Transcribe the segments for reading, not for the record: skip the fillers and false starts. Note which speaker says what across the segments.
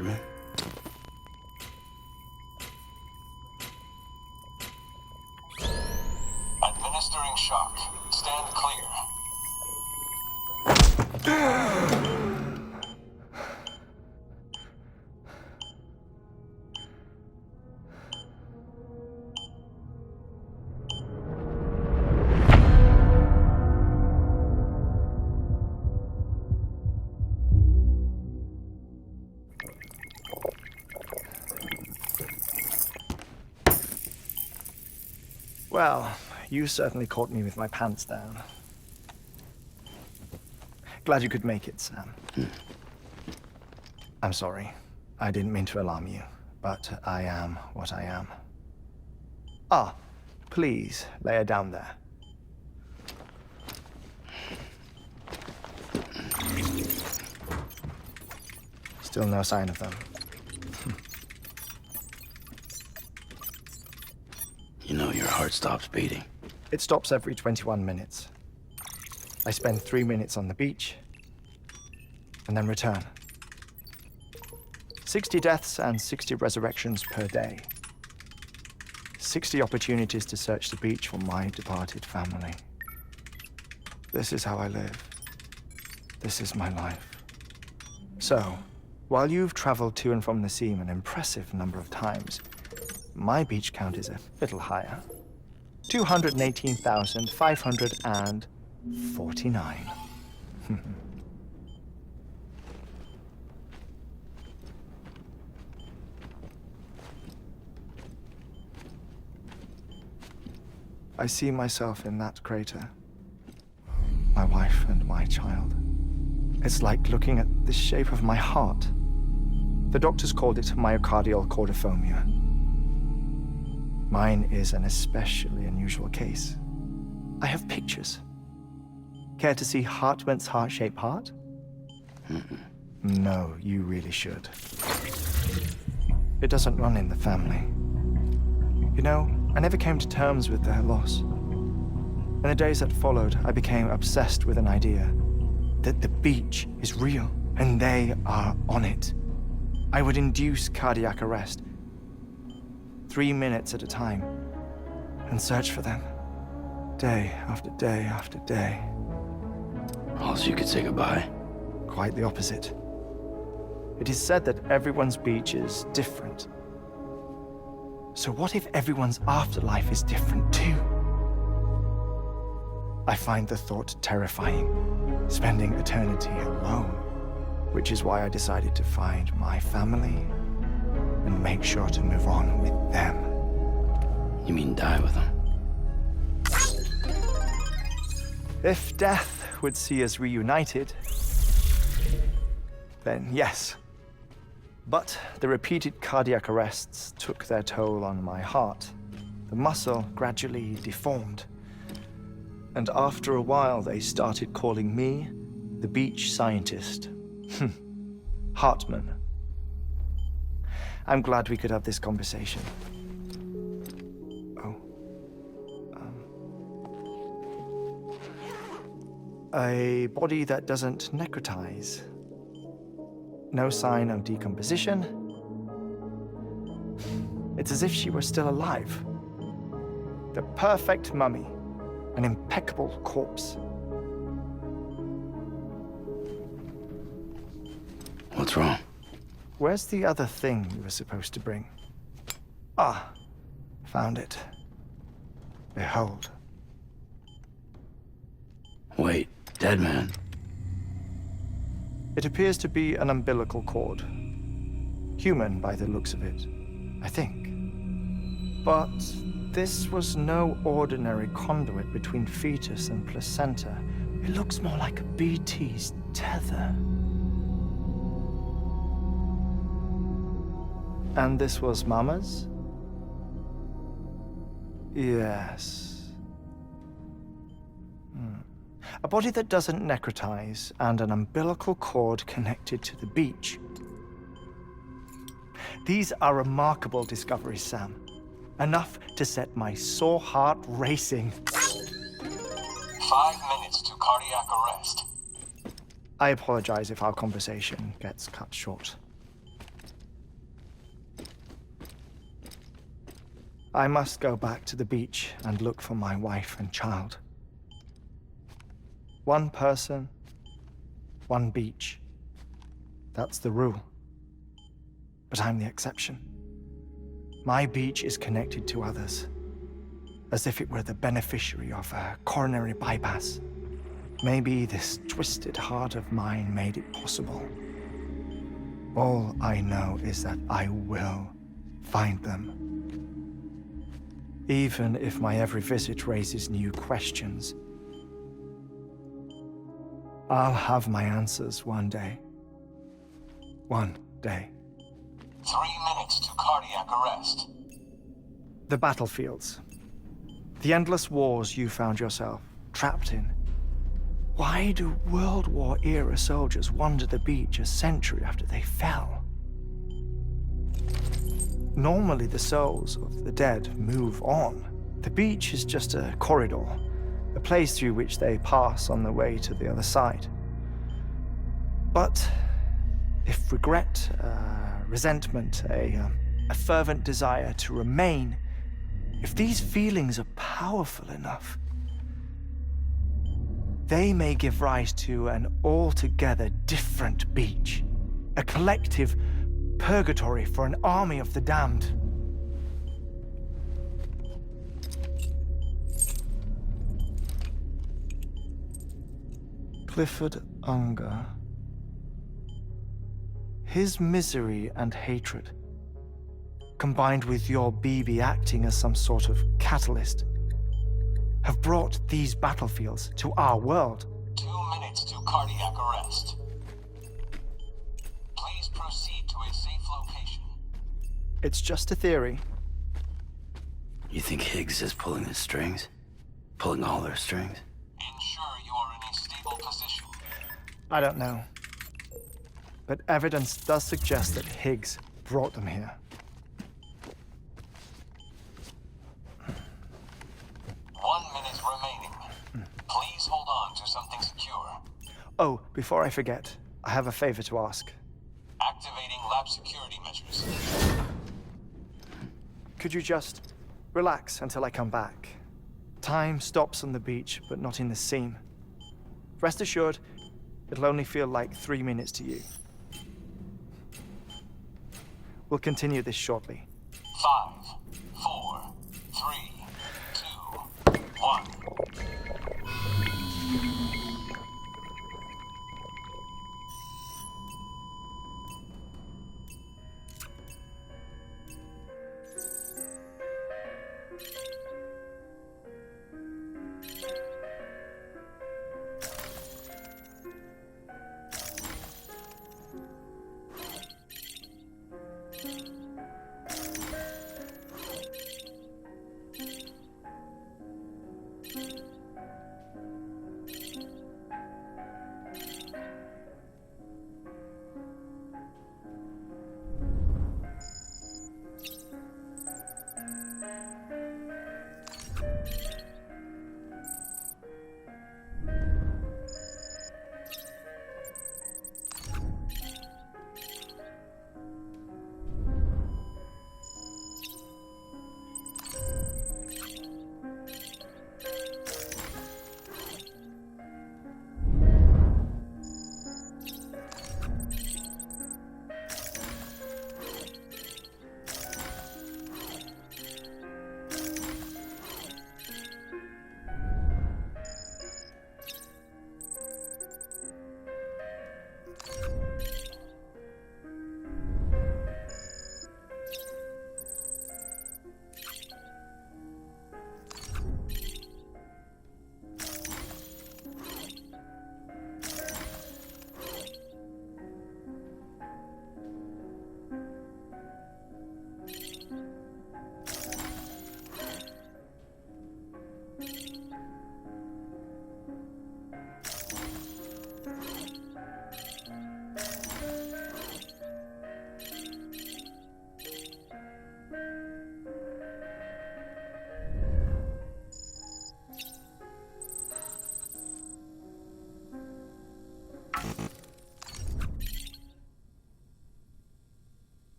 Speaker 1: Hardman.
Speaker 2: Administering shock. Stand clear.
Speaker 3: Well, you certainly caught me with my pants down. Glad you could make it, Sam. I'm sorry. I didn't mean to alarm you, but I am what I am. Ah, please lay her down there. Still no sign of them.
Speaker 1: You know your heart stops beating.
Speaker 3: It stops every 21 minutes. I spend 3 minutes on the beach, and then return. 60 deaths and 60 resurrections per day. 60 opportunities to search the beach for my departed family. This is how I live. This is my life. So, while you've traveled to and from the seam an impressive number of times, my beach count is a little higher. 218,549. I see myself in that crater. My wife and my child. It's like looking at the shape of my heart. The doctors called it myocardial cordiformia. Mine is an especially unusual case. I have pictures. Care to see Hartman's heart-shaped heart? No, you really should. It doesn't run in the family. You know, I never came to terms with their loss. In the days that followed, I became obsessed with an idea that the beach is real and they are on it. I would induce cardiac arrest, 3 minutes at a time, and search for them, day after day after day.
Speaker 1: Also, you could say goodbye.
Speaker 3: Quite the opposite. It is said that everyone's beach is different. So what if everyone's afterlife is different too? I find the thought terrifying, spending eternity alone, which is why I decided to find my family and make sure to move on with them.
Speaker 1: You mean die with them?
Speaker 3: If death would see us reunited, then yes. But the repeated cardiac arrests took their toll on my heart. The muscle gradually deformed. And after a while, they started calling me the beach scientist. Hartman. I'm glad we could have this conversation. Oh. A body that doesn't necrotize. No sign of decomposition. It's as if she were still alive. The perfect mummy. An impeccable corpse.
Speaker 1: What's wrong?
Speaker 3: Where's the other thing you were supposed to bring? Ah, found it. Behold.
Speaker 1: Wait, dead man.
Speaker 3: It appears to be an umbilical cord. Human by the looks of it, I think. But this was no ordinary conduit between fetus and placenta. It looks more like a BT's tether. And this was Mama's? Yes. A body that doesn't necrotize and an umbilical cord connected to the beach. These are remarkable discoveries, Sam. Enough to set my sore heart racing.
Speaker 2: 5 minutes to cardiac arrest.
Speaker 3: I apologize if our conversation gets cut short. I must go back to the beach and look for my wife and child. One person, one beach. That's the rule. But I'm the exception. My beach is connected to others, as if it were the beneficiary of a coronary bypass. Maybe this twisted heart of mine made it possible. All I know is that I will find them. Even if my every visit raises new questions, I'll have my answers one day. One day.
Speaker 2: 3 minutes to cardiac arrest.
Speaker 3: The battlefields. The endless wars you found yourself trapped in. Why do World War-era soldiers wander the beach a century after they fell? Normally the souls of the dead move on. The beach is just a corridor, a place through which they pass on the way to the other side. But if regret, resentment, a fervent desire to remain, if these feelings are powerful enough, they may give rise to an altogether different beach, a collective purgatory for an army of the damned. Clifford Unger. His misery and hatred, combined with your BB acting as some sort of catalyst, have brought these battlefields to our world.
Speaker 2: 2 minutes to cardiac arrest. Please proceed to a safe location.
Speaker 3: It's just a theory.
Speaker 1: You think Higgs is pulling the strings? Pulling all their strings?
Speaker 2: Ensure you are in a stable position.
Speaker 3: I don't know. But evidence does suggest that Higgs brought them here.
Speaker 2: 1 minute remaining. Please hold on to something secure.
Speaker 3: Oh, before I forget, I have a favor to ask.
Speaker 2: Activating lab security measures.
Speaker 3: Could you just relax until I come back? Time stops on the beach, but not in the scene. Rest assured, it'll only feel like 3 minutes to you. We'll continue this shortly.
Speaker 2: 5, 4, 3, 2, 1.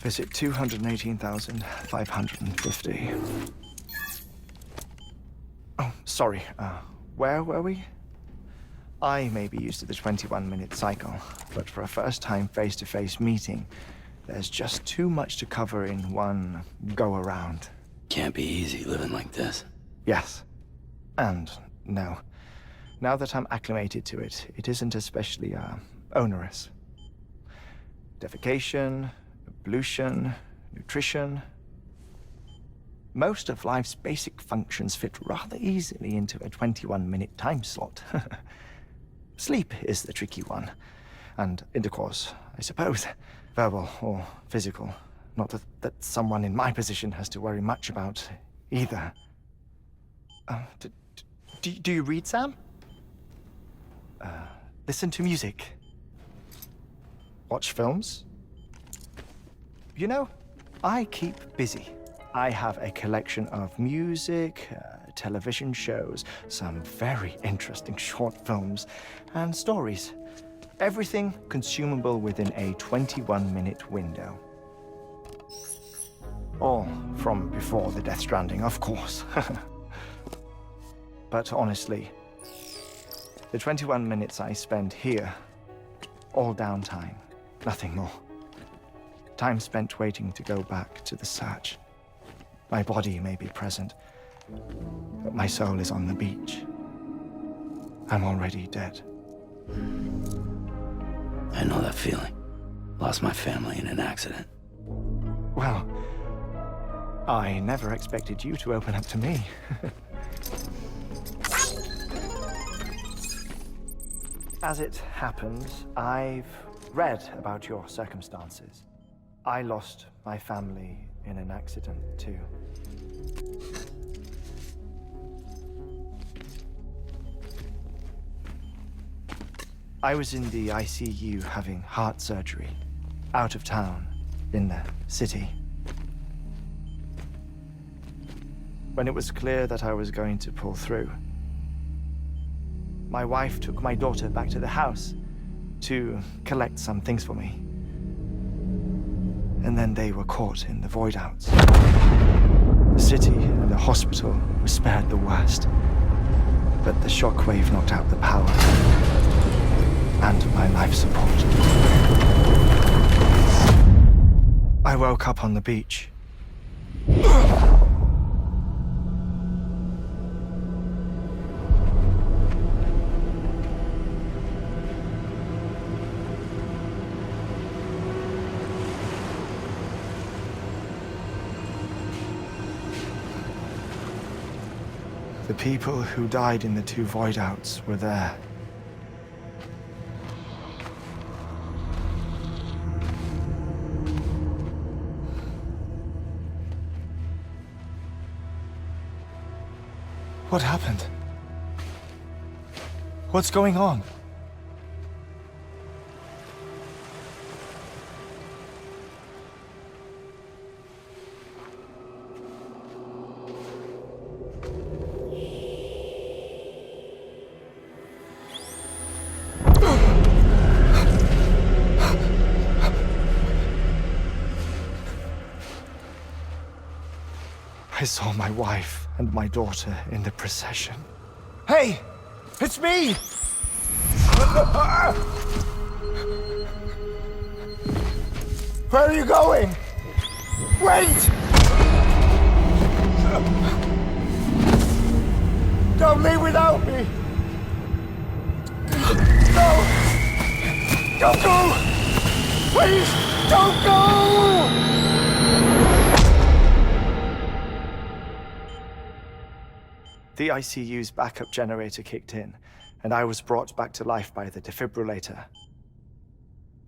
Speaker 3: Visit 218,550. Oh, sorry. Where were we? I may be used to the 21-minute cycle, but for a first-time face-to-face meeting, there's just too much to cover in one go-around.
Speaker 1: Can't be easy living like this.
Speaker 3: Yes. And no. Now that I'm acclimated to it, it isn't especially, onerous. Defecation, pollution, nutrition. Most of life's basic functions fit rather easily into a 21-minute time slot. Sleep is the tricky one. And intercourse, I suppose. Verbal or physical. Not that someone in my position has to worry much about either. Do you read, Sam? Listen to music. Watch films. You know, I keep busy. I have a collection of music, television shows, some very interesting short films, and stories. Everything consumable within a 21-minute window. All from before the Death Stranding, of course. But honestly, the 21 minutes I spend here, all downtime, nothing more. Time spent waiting to go back to the search. My body may be present, but my soul is on the beach. I'm already dead.
Speaker 1: I know that feeling. Lost my family in an accident.
Speaker 3: Well, I never expected you to open up to me. As it happens, I've read about your circumstances. I lost my family in an accident, too. I was in the ICU having heart surgery, out of town, in the city. When it was clear that I was going to pull through, my wife took my daughter back to the house to collect some things for me. And then they were caught in the void-outs. The city and the hospital were spared the worst, but the shockwave knocked out the power and my life support. I woke up on the beach. The people who died in the two void-outs were there. What happened? What's going on? I saw my wife and my daughter in the procession. Hey! It's me! Where are you going? Wait! Don't leave without me! No! Don't go! Please, don't go! The ICU's backup generator kicked in, and I was brought back to life by the defibrillator.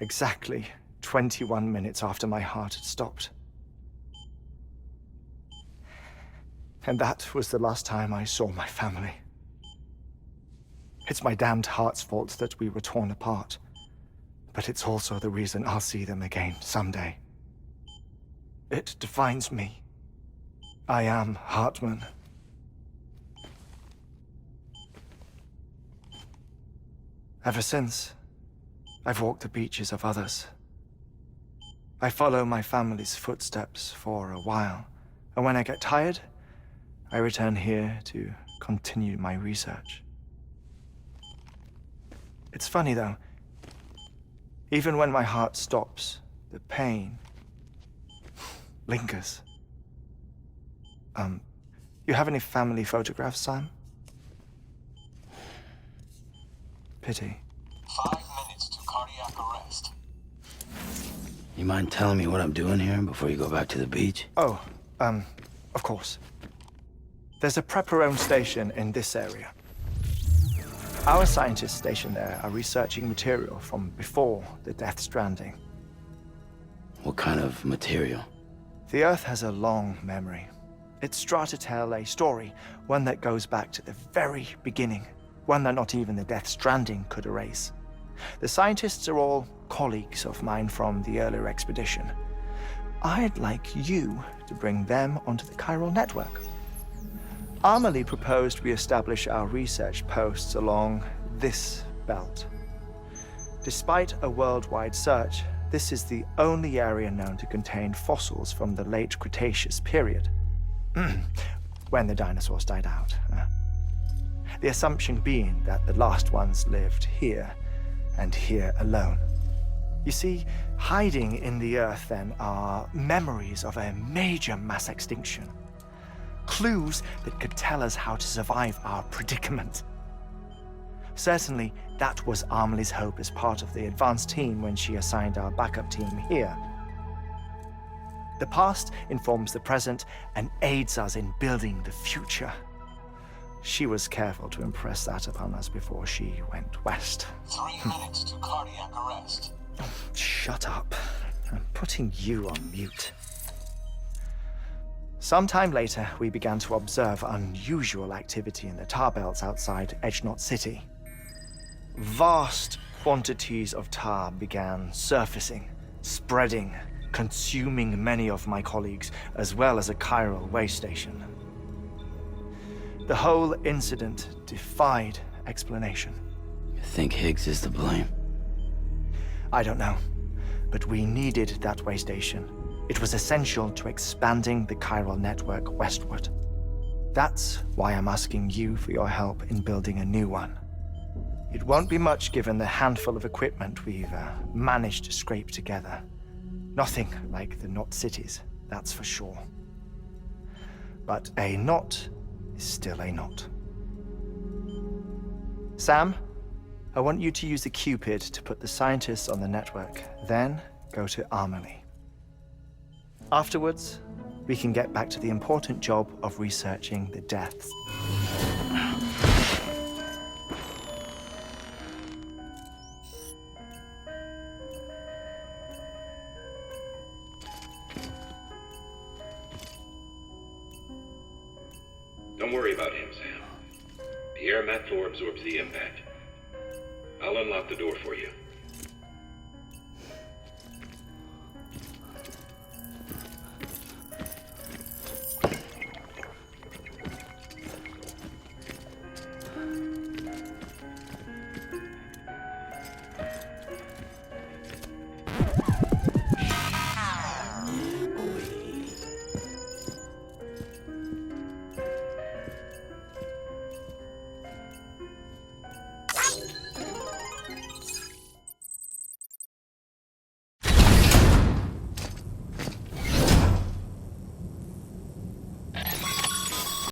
Speaker 3: Exactly 21 minutes after my heart had stopped. And that was the last time I saw my family. It's my damned heart's fault that we were torn apart, but it's also the reason I'll see them again someday. It defines me. I am Hартман. Ever since, I've walked the beaches of others. I follow my family's footsteps for a while, and when I get tired, I return here to continue my research. It's funny though, even when my heart stops, the pain lingers. You have any family photographs, Sam? Pity.
Speaker 2: 5 minutes to cardiac arrest.
Speaker 1: You mind telling me what I'm doing here before you go back to the beach?
Speaker 3: Oh, of course. There's a Prepperone station in this area. Our scientists stationed there are researching material from before the Death Stranding.
Speaker 1: What kind of material?
Speaker 3: The Earth has a long memory. It's trying to tell a story, one that goes back to the very beginning, one that not even the Death Stranding could erase. The scientists are all colleagues of mine from the earlier expedition. I'd like you to bring them onto the chiral network. Amelie proposed we establish our research posts along this belt. Despite a worldwide search, this is the only area known to contain fossils from the late Cretaceous period, when the dinosaurs died out. The assumption being that the last ones lived here, and here alone. You see, hiding in the Earth then are memories of a major mass extinction. Clues that could tell us how to survive our predicament. Certainly, that was Amelie's hope as part of the advanced team when she assigned our backup team here. The past informs the present and aids us in building the future. She was careful to impress that upon us before she went west.
Speaker 2: 3 minutes to cardiac arrest.
Speaker 3: Oh, shut up. I'm putting you on mute. Sometime later, we began to observe unusual activity in the tar belts outside Edgenot City. Vast quantities of tar began surfacing, spreading, consuming many of my colleagues, as well as a chiral way station. The whole incident defied explanation.
Speaker 1: You think Higgs is to blame?
Speaker 3: I don't know, but we needed that way station. It was essential to expanding the chiral network westward. That's why I'm asking you for your help in building a new one. It won't be much given the handful of equipment we've managed to scrape together. Nothing like the knot cities, that's for sure. But a knot is still a knot. Sam, I want you to use the Cupid to put the scientists on the network, then go to Amelie. Afterwards, we can get back to the important job of researching the deaths.
Speaker 4: Don't worry about him, Sam. The air mat floor absorbs the impact. I'll unlock the door for you.